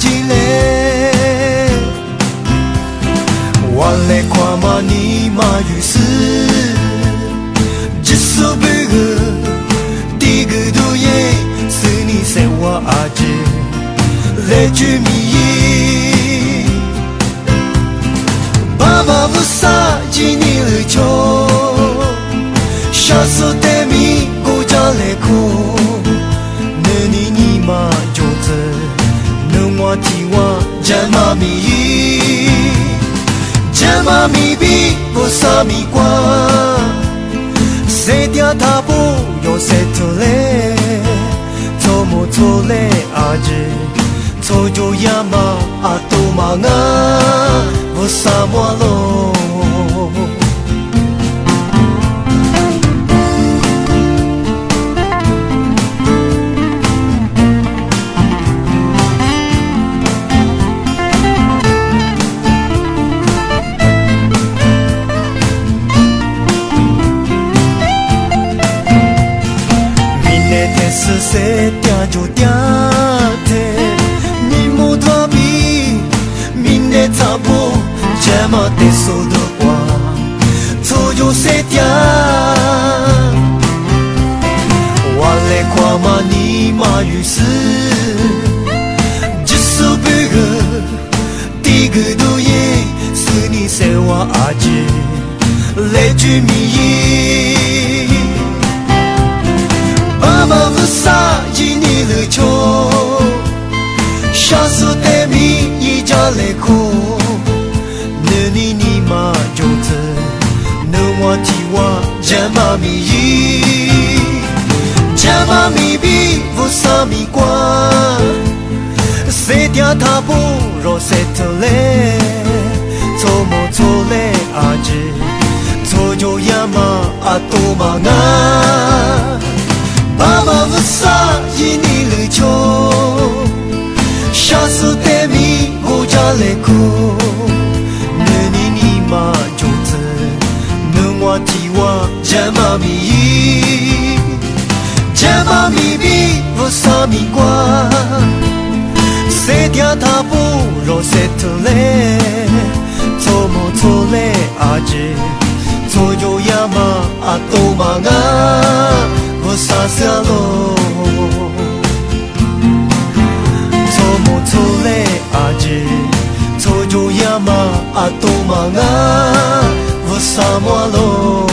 起来，我来跨马尼马与斯，只手背个第个都耶，是你在我阿姐来居米，爸爸不杀几年了就，小时候带米过家来哭。你嘛就这，能我听我真妈咪，真妈咪比不啥咪瓜，谁掉他不用谁头嘞，错么错嘞阿姐，错就呀嘛阿都嘛啊，不啥么咯。是谁掉就掉的，你莫逃避，明天差不这么的手的话，错就谁掉。我来跨马尼马与斯，只手背个第个都耶，是你在我阿姐来居米。爸爸不杀几年了就，小时候带米一家来哭，那你嘛就这，那我替我真妈咪，真妈咪比不杀米瓜，谁掉他不若谁头嘞，错么错嘞阿姐，错就呀嘛阿都嘛啊。爸爸不杀一年了就，小时候带米过家来哭，那你嘛就这，能我替我真妈咪，真妈咪比不杀米瓜，谁掉他不若谁头嘞，错么错嘞阿姐，错就呀嘛阿都嘛啊。我傻傻咯，错么错嘞阿姐，错就呀嘛阿都嘛啊，我傻么咯。